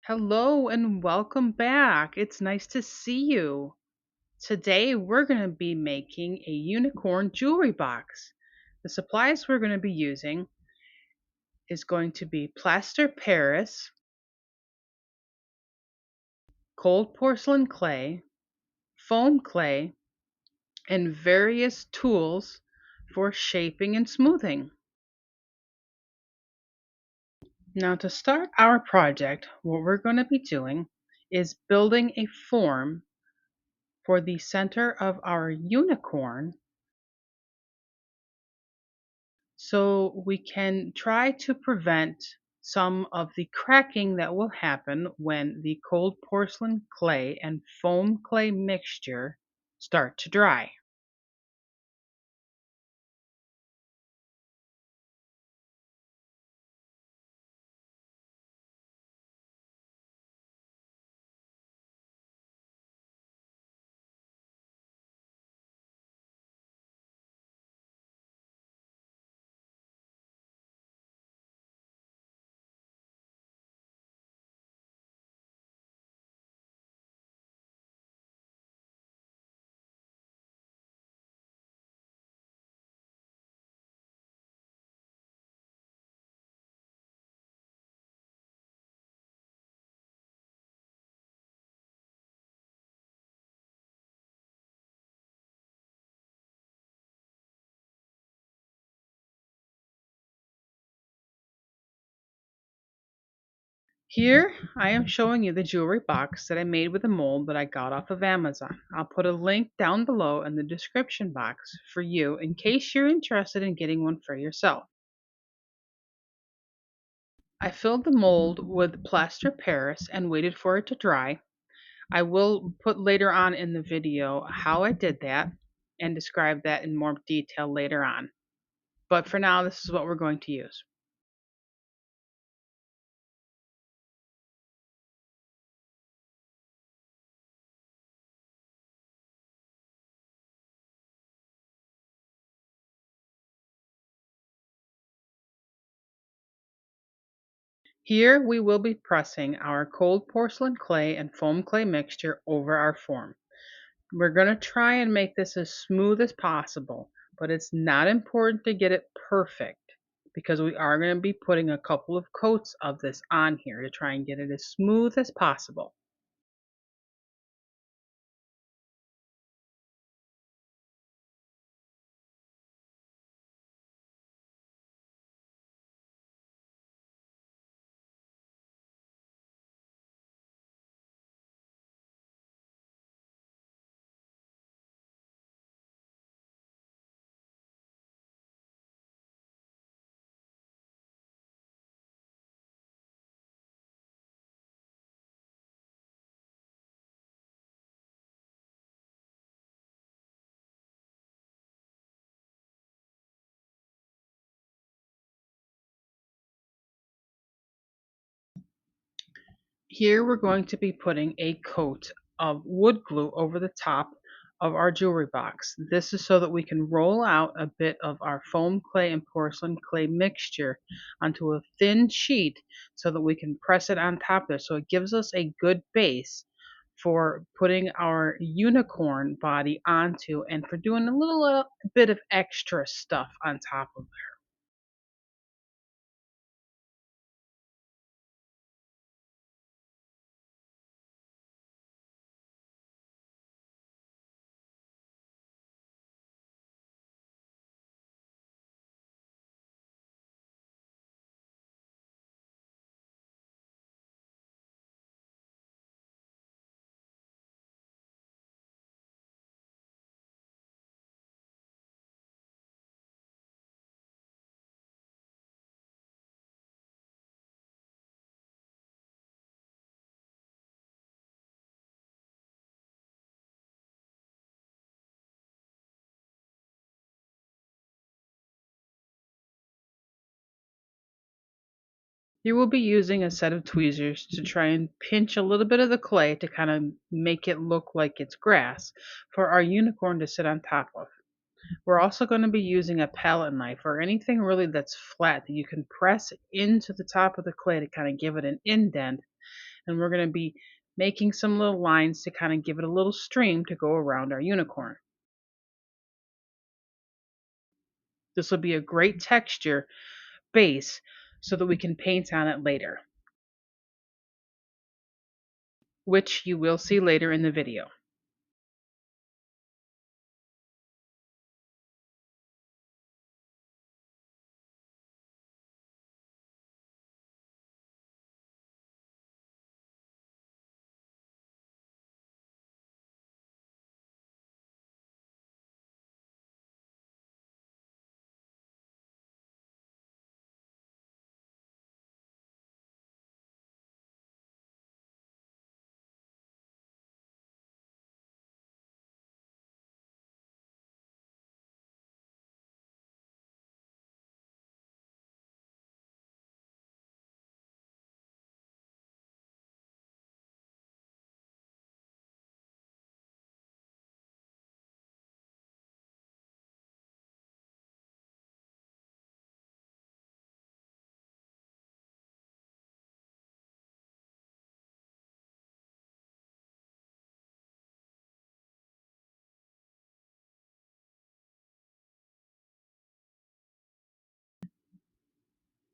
Hello and welcome back. It's nice to see you. Today we're going to be making a unicorn jewelry box. The supplies we're going to be using is going to be plaster Paris, cold porcelain clay, foam clay, and various tools for shaping and smoothing. Now to start our project, what we're going to be doing is building a form for the center of our unicorn so we can try to prevent some of the cracking that will happen when the cold porcelain clay and foam clay mixture start to dry. Here I am showing you the jewelry box that I made with a mold that I got off of Amazon. I'll put a link down below in the description box for you in case you're interested in getting one for yourself. I filled the mold with plaster Paris and waited for it to dry. I will put later on in the video how I did that and describe that in more detail later on. But for now, this is what we're going to use. Here we will be pressing our cold porcelain clay and foam clay mixture over our form. We're going to try and make this as smooth as possible, but it's not important to get it perfect because we are going to be putting a couple of coats of this on here to try and get it as smooth as possible. Here we're going to be putting a coat of wood glue over the top of our jewelry box. This is so that we can roll out a bit of our foam clay and porcelain clay mixture onto a thin sheet so that we can press it on top there. So it gives us a good base for putting our unicorn body onto and for doing a little bit of extra stuff on top of. You will be using a set of tweezers to try and pinch a little bit of the clay to kind of make it look like it's grass for our unicorn to sit on top of. We're also going to be using a palette knife or anything really that's flat that you can press into the top of the clay to kind of give it an indent And we're going to be making some little lines to kind of give it a little stream to go around our unicorn. This will be a great texture base so that we can paint on it later, which you will see later in the video.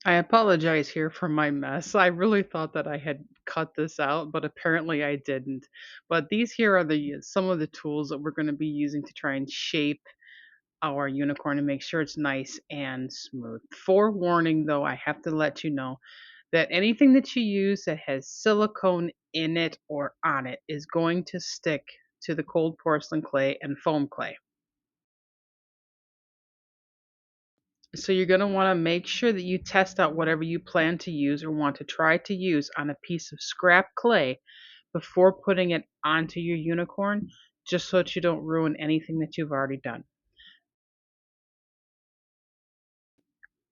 I apologize here for my mess. I really thought that I had cut this out, but apparently I didn't. But these here are the some of the tools that we're going to be using to try and shape our unicorn and make sure it's nice and smooth. Forewarning though, I have to let you know that anything that you use that has silicone in it or on it is going to stick to the cold porcelain clay and foam clay. So you're going to want to make sure that you test out whatever you plan to use or want to try to use on a piece of scrap clay before putting it onto your unicorn, just so that you don't ruin anything that you've already done.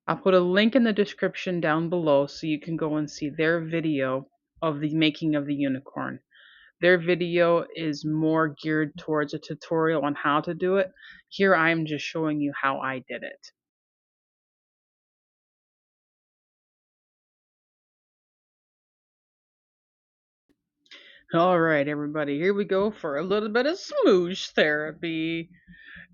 I'll put a link in the description down below so you can go and see their video of the making of the unicorn. Their video is more geared towards a tutorial on how to do it. Here I am just showing you how I did it. All right, everybody, here we go for a little bit of smoosh therapy.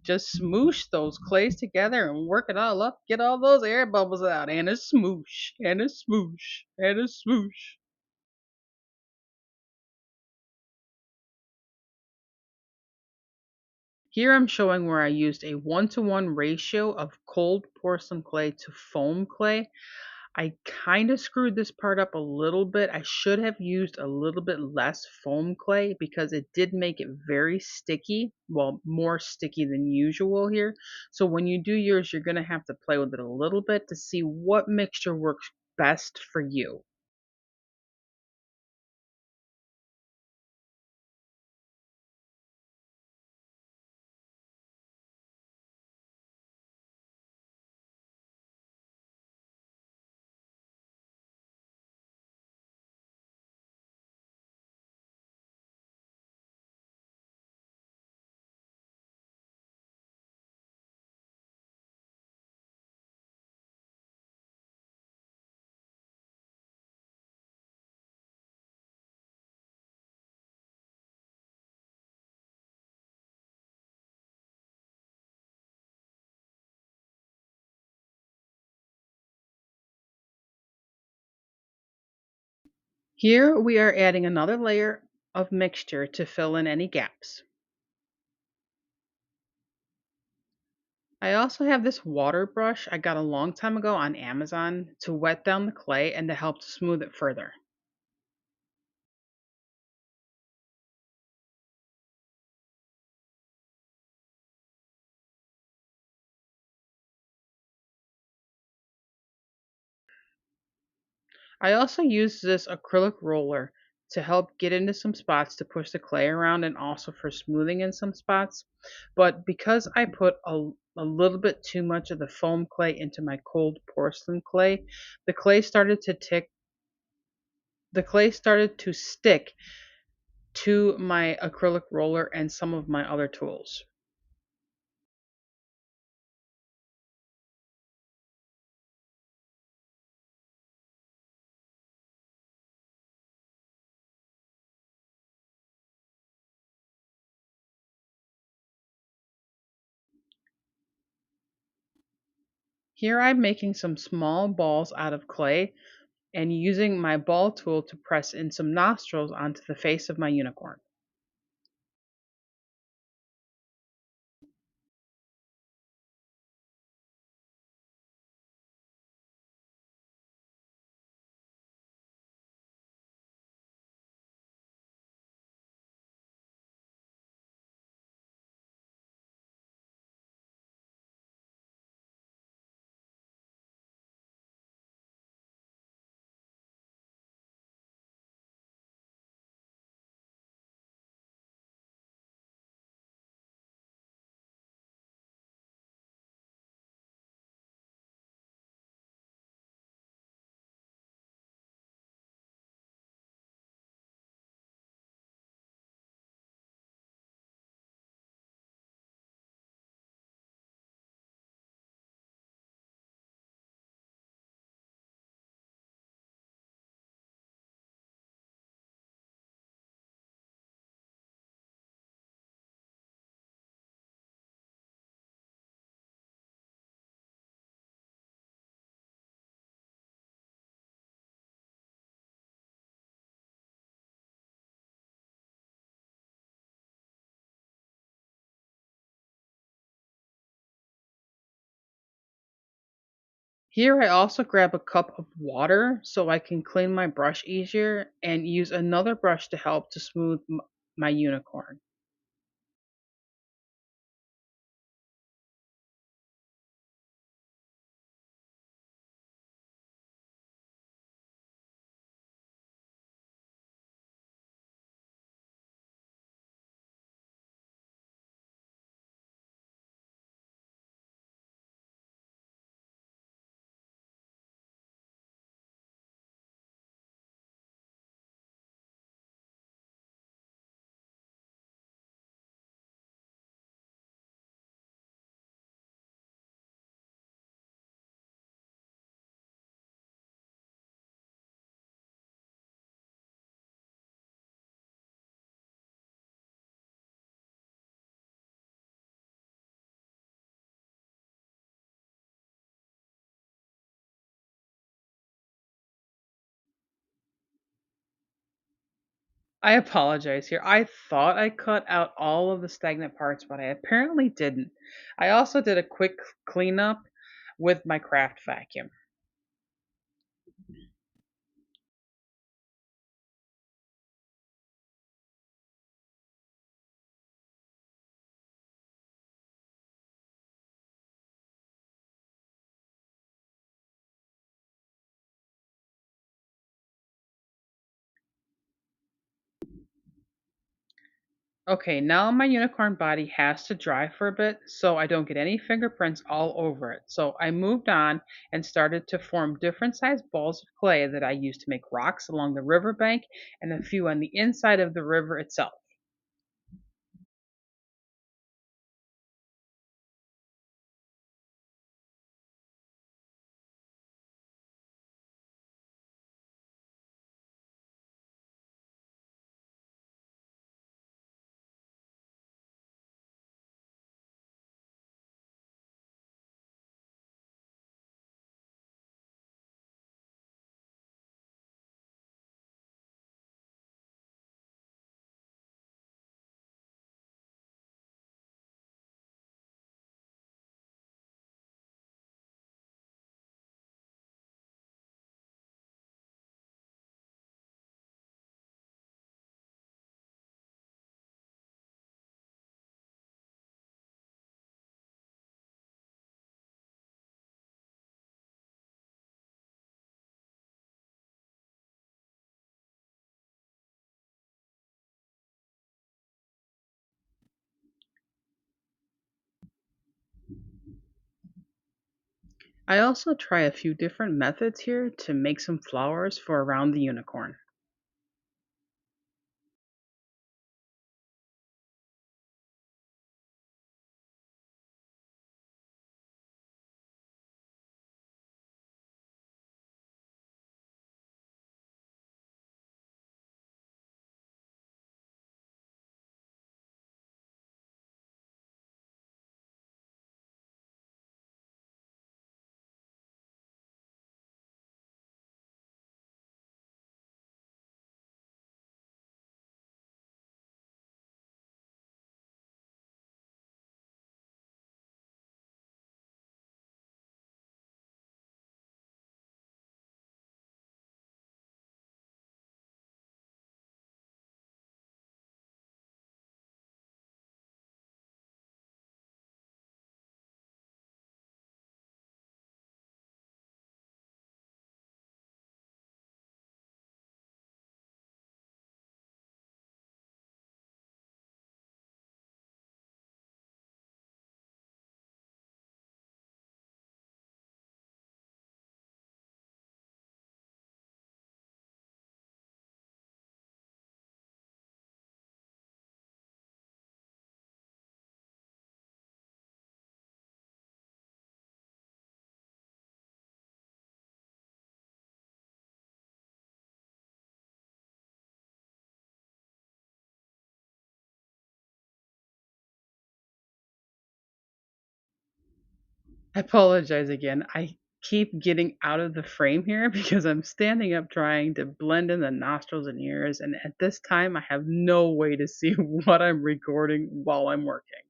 Just smoosh those clays together and work it all up. Get all those air bubbles out. And a smoosh, and a smoosh, and a smoosh. Here I'm showing where I used a 1-to-1 ratio of cold porcelain clay to foam clay. I kind of screwed this part up a little bit. I should have used a little bit less foam clay because it did make it very sticky. Well, more sticky than usual here. So when you do yours, you're going to have to play with it a little bit to see what mixture works best for you. Here we are adding another layer of mixture to fill in any gaps. I also have this water brush I got a long time ago on Amazon to wet down the clay and to help to smooth it further. I also use this acrylic roller to help get into some spots to push the clay around and also for smoothing in some spots. But because I put a little bit too much of the foam clay into my cold porcelain clay, the clay started to tick the clay started to stick to my acrylic roller and some of my other tools. Here I'm making some small balls out of clay and using my ball tool to press in some nostrils onto the face of my unicorn. Here I also grab a cup of water so I can clean my brush easier and use another brush to help to smooth my unicorn. I apologize here. I thought I cut out all of the stagnant parts, but I apparently didn't. I also did a quick cleanup with my craft vacuum. Okay, now my unicorn body has to dry for a bit so I don't get any fingerprints all over it. So I moved on and started to form different sized balls of clay that I used to make rocks along the riverbank and a few on the inside of the river itself. I also try a few different methods here to make some flowers for around the unicorn. I apologize again. I keep getting out of the frame here because I'm standing up trying to blend in the nostrils and ears, and at this time, I have no way to see what I'm recording while I'm working.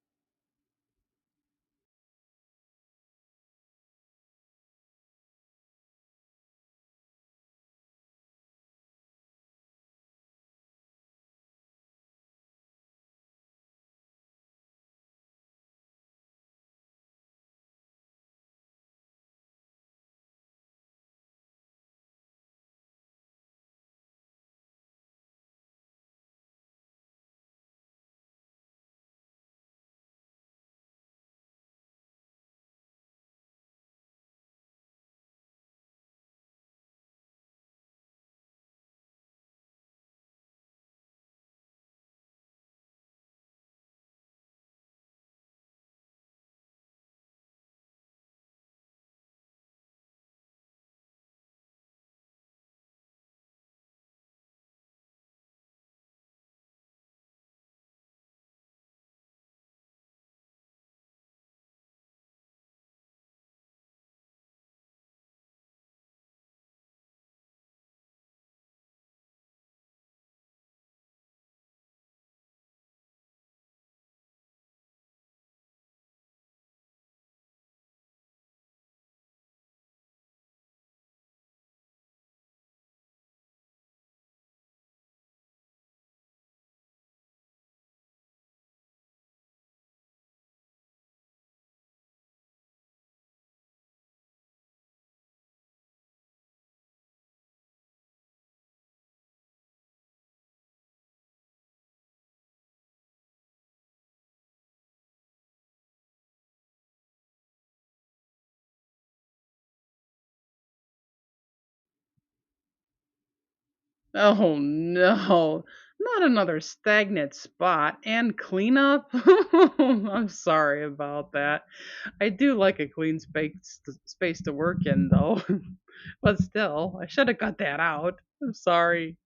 Oh no, not another stagnant spot and cleanup. I'm sorry about that. I do like a clean space to work in though. But still, I should have got that out. I'm sorry.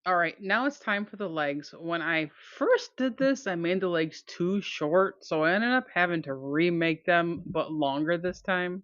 All right, now it's time for the legs. When I first did this, I made the legs too short, so I ended up having to remake them, but longer this time.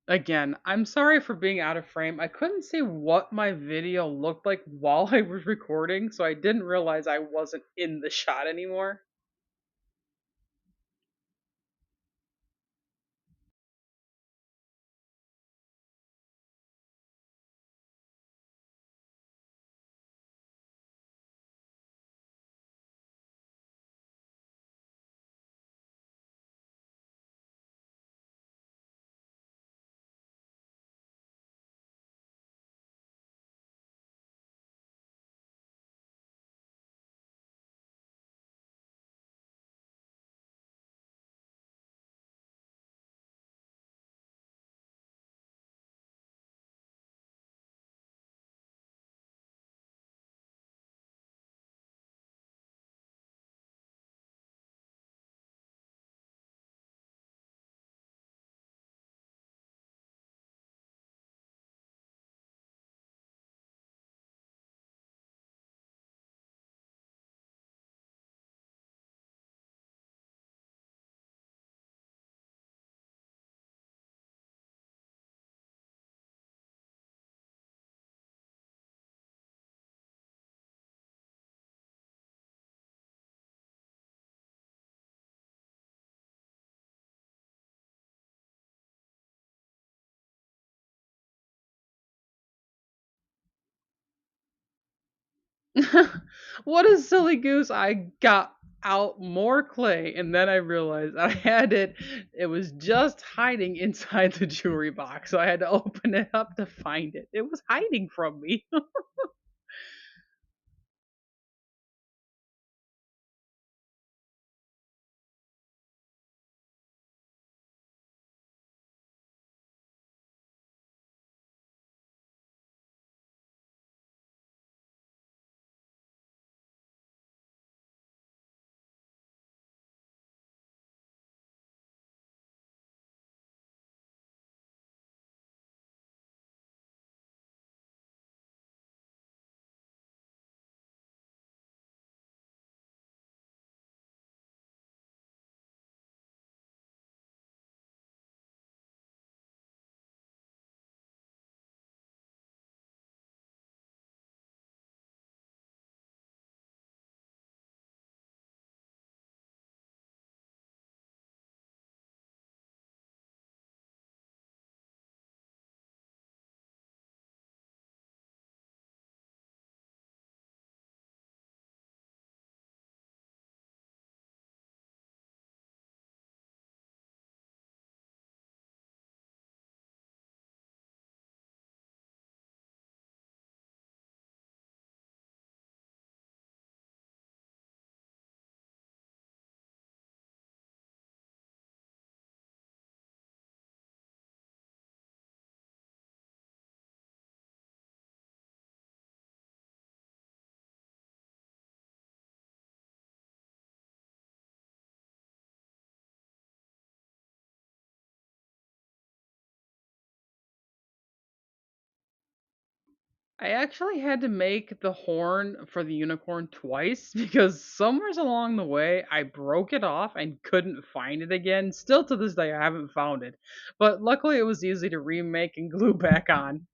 Again, I'm sorry for being out of frame. I couldn't see what my video looked like while I was recording, so I didn't realize I wasn't in the shot anymore. What a silly goose. I got out more clay and then I realized I had it was just hiding inside the jewelry box. So I had to open it up to find it. It was hiding from me. I actually had to make the horn for the unicorn twice because somewheres along the way I broke it off and couldn't find it again. Still to this day I haven't found it. But luckily it was easy to remake and glue back on.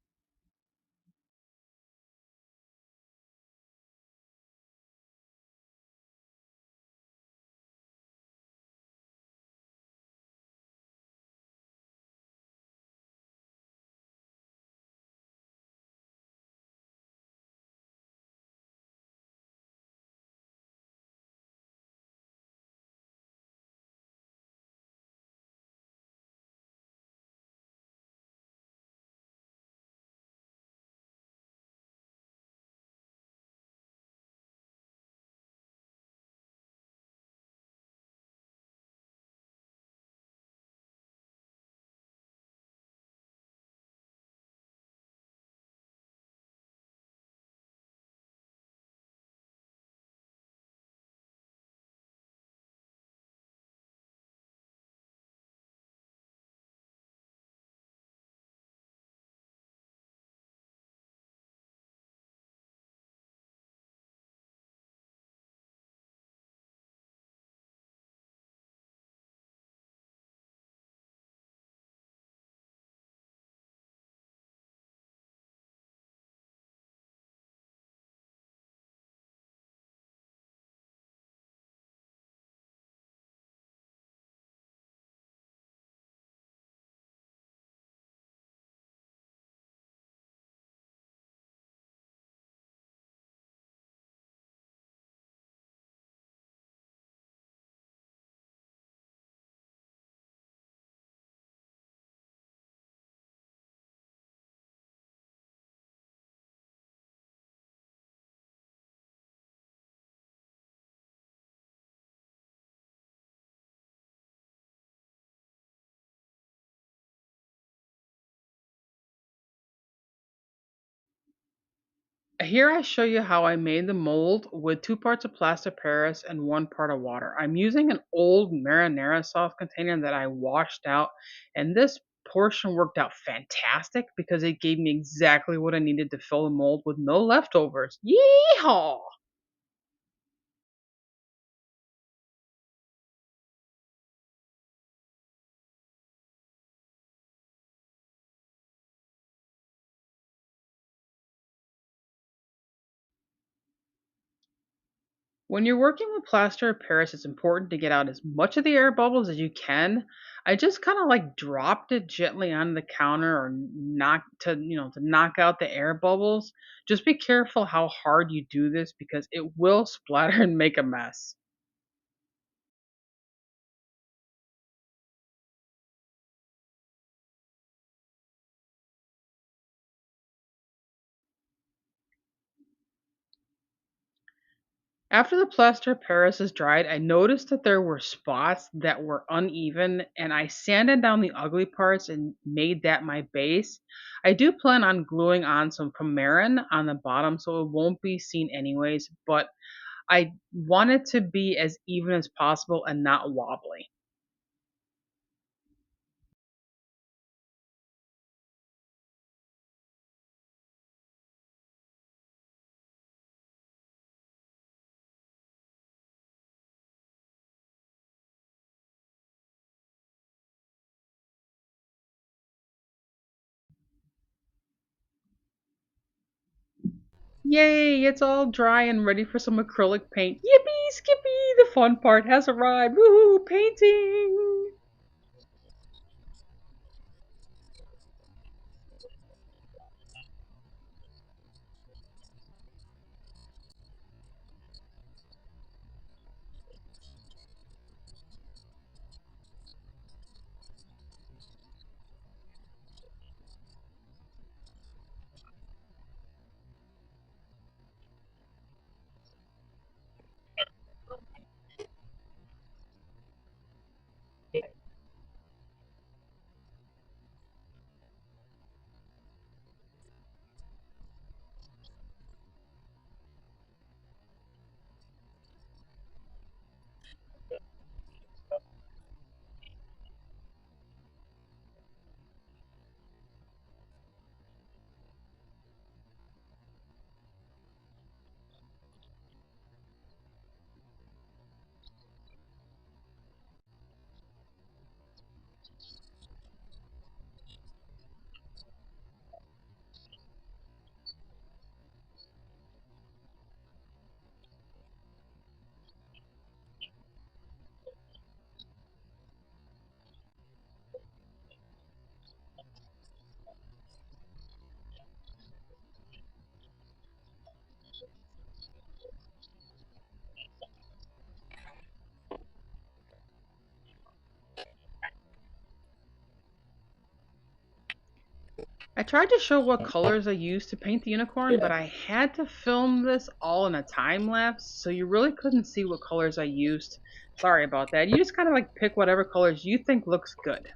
Here I show you how I made the mold with 2 parts of plaster Paris and 1 part of water. I'm using an old marinara sauce container that I washed out, and this portion worked out fantastic because it gave me exactly what I needed to fill the mold with no leftovers. Yeehaw! When you're working with plaster of Paris, it's important to get out as much of the air bubbles as you can. I just kind of like dropped it gently on the counter or knock out the air bubbles. Just be careful how hard you do this because it will splatter and make a mess. After the plaster of Paris is dried, I noticed that there were spots that were uneven, and I sanded down the ugly parts and made that my base. I do plan on gluing on some Pomeran on the bottom so it won't be seen anyways, but I want it to be as even as possible and not wobbly. Yay, it's all dry and ready for some acrylic paint. Yippee, skippy, the fun part has arrived. Woohoo, painting! I tried to show what colors I used to paint the unicorn, but I had to film this all in a time lapse, so you really couldn't see what colors I used. Sorry about that. You just kind of like pick whatever colors you think looks good.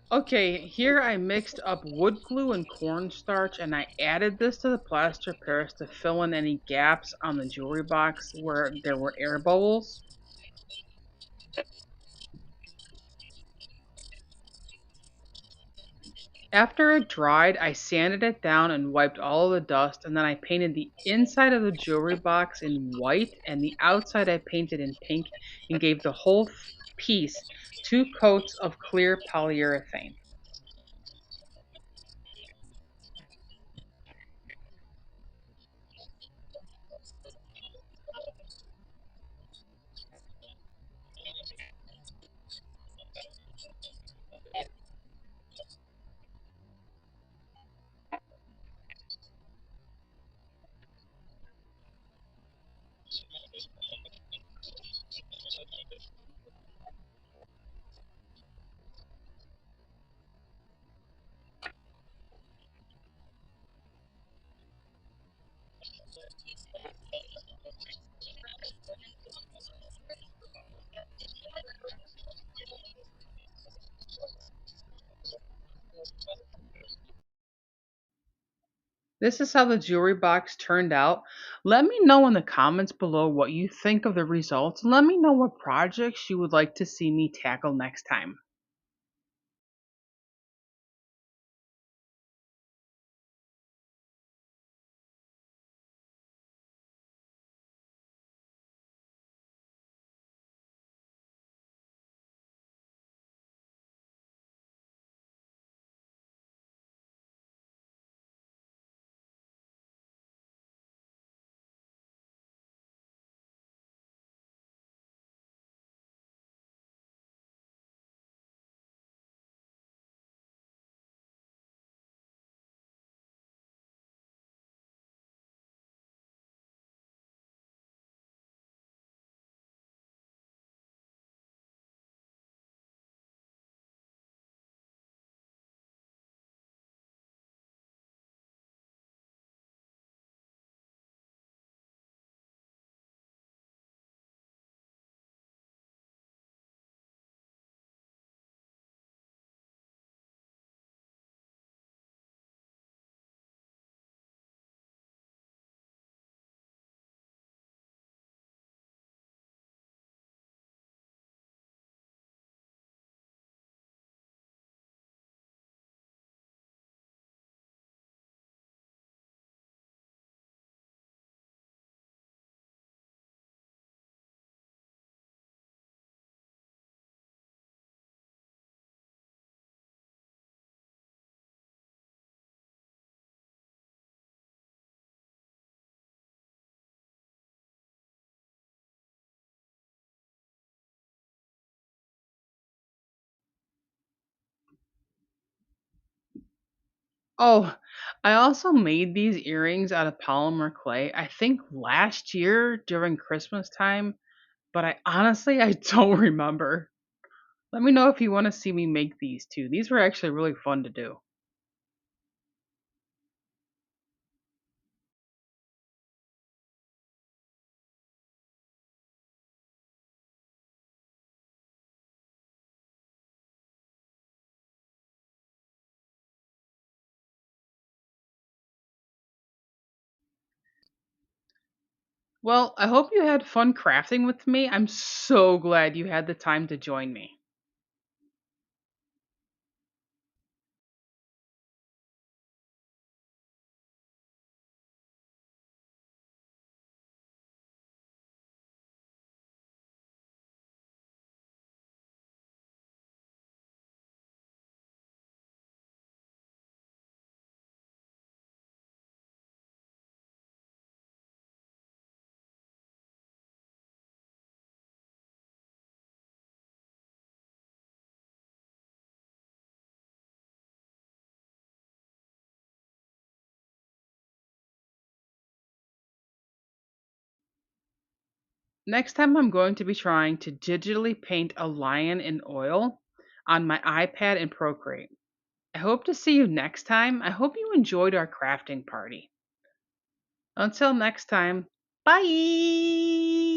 Okay, here I mixed up wood glue and cornstarch and I added this to the plaster Paris to fill in any gaps on the jewelry box where there were air bubbles. After it dried, I sanded it down and wiped all of the dust, and then I painted the inside of the jewelry box in white and the outside I painted in pink and gave the whole piece two coats of clear polyurethane. This is how the jewelry box turned out. Let me know in the comments below what you think of the results. Let me know what projects you would like to see me tackle next time. Oh, I also made these earrings out of polymer clay, I think last year during Christmas time, but I don't remember. Let me know if you want to see me make these too. These were actually really fun to do. Well, I hope you had fun crafting with me. I'm so glad you had the time to join me. Next time, I'm going to be trying to digitally paint a lion in oil on my iPad and Procreate. I hope to see you next time. I hope you enjoyed our crafting party. Until next time, bye!